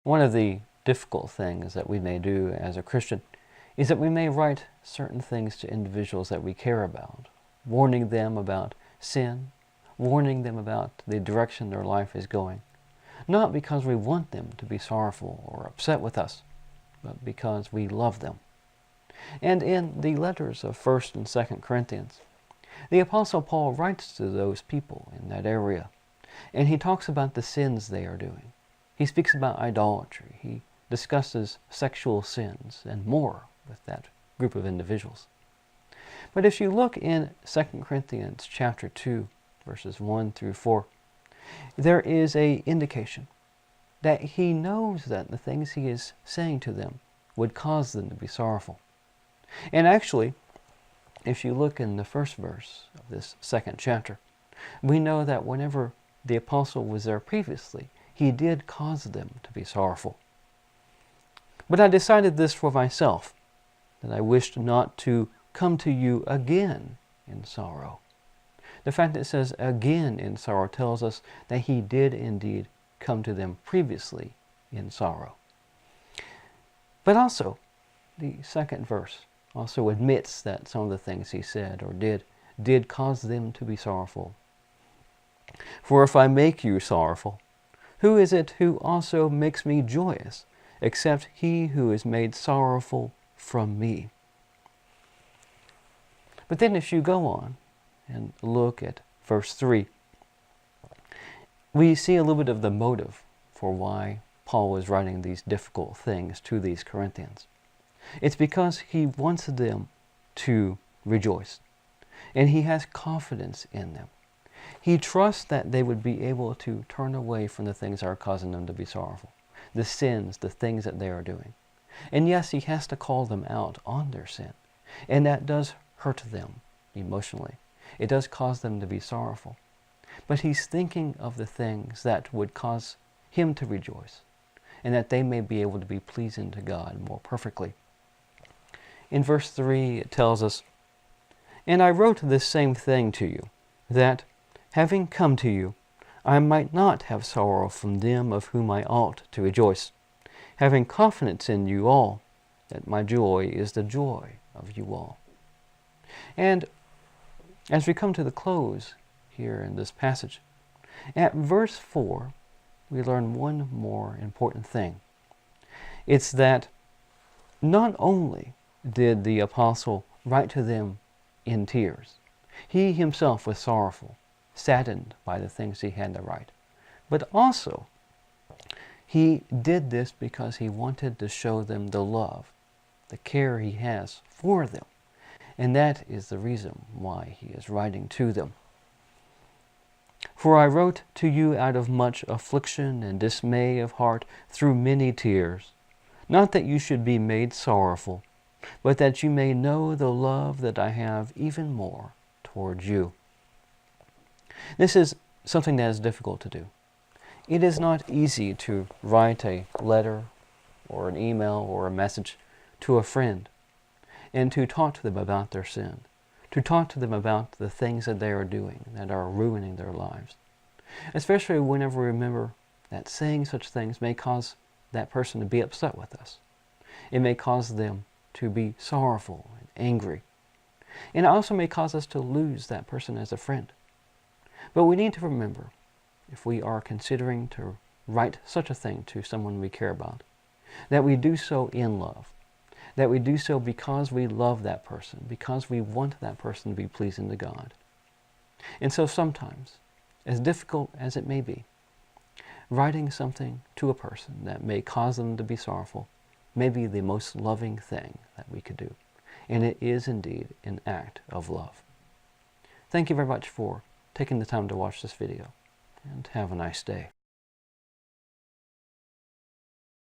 One of the difficult things that we may do as a Christian is that we may write certain things to individuals that we care about, warning them about sin, warning them about the direction their life is going, not because we want them to be sorrowful or upset with us, but because we love them. And in the letters of 1st and 2nd Corinthians, the Apostle Paul writes to those people in that area, and he talks about the sins they are doing. He speaks about idolatry. He discusses sexual sins and more with that group of individuals. But if you look in 2 Corinthians chapter 2, verses 1 through 4, there is an indication that he knows that the things he is saying to them would cause them to be sorrowful. And actually, if you look in the first verse of this 2nd chapter, we know that whenever the apostle was there previously, he did cause them to be sorrowful. But I decided this for myself, that I wished not to come to you again in sorrow. The fact that it says again in sorrow tells us that he did indeed come to them previously in sorrow. But also, the 2nd verse also admits that some of the things he said or did cause them to be sorrowful. For if I make you sorrowful, who is it who also makes me joyous, except he who is made sorrowful from me? But then if you go on and look at verse 3, we see a little bit of the motive for why Paul was writing these difficult things to these Corinthians. It's because he wants them to rejoice, and he has confidence in them. He trusts that they would be able to turn away from the things that are causing them to be sorrowful, the sins, the things that they are doing. And yes, he has to call them out on their sin, and that does hurt them emotionally. It does cause them to be sorrowful. But he's thinking of the things that would cause him to rejoice, and that they may be able to be pleasing to God more perfectly. In verse 3, it tells us, "And I wrote this same thing to you, that, having come to you, I might not have sorrow from them of whom I ought to rejoice, having confidence in you all, that my joy is the joy of you all." And as we come to the close here in this passage, at verse 4, we learn one more important thing. It's that not only did the apostle write to them in tears, he himself was sorrowful, saddened by the things he had to write, but also he did this because he wanted to show them the love, the care he has for them. And that is the reason why he is writing to them. "For I wrote to you out of much affliction and dismay of heart through many tears, not that you should be made sorrowful, but that you may know the love that I have even more towards you." This is something that is difficult to do. It is not easy to write a letter or an email or a message to a friend and to talk to them about their sin, to talk to them about the things that they are doing that are ruining their lives. Especially whenever we remember that saying such things may cause that person to be upset with us. It may cause them to be sorrowful and angry. And it also may cause us to lose that person as a friend. But we need to remember, if we are considering to write such a thing to someone we care about, that we do so in love. That we do so because we love that person, because we want that person to be pleasing to God. And so sometimes, as difficult as it may be, writing something to a person that may cause them to be sorrowful may be the most loving thing that we could do. And it is indeed an act of love. Thank you very much for taking the time to watch this video, and have a nice day.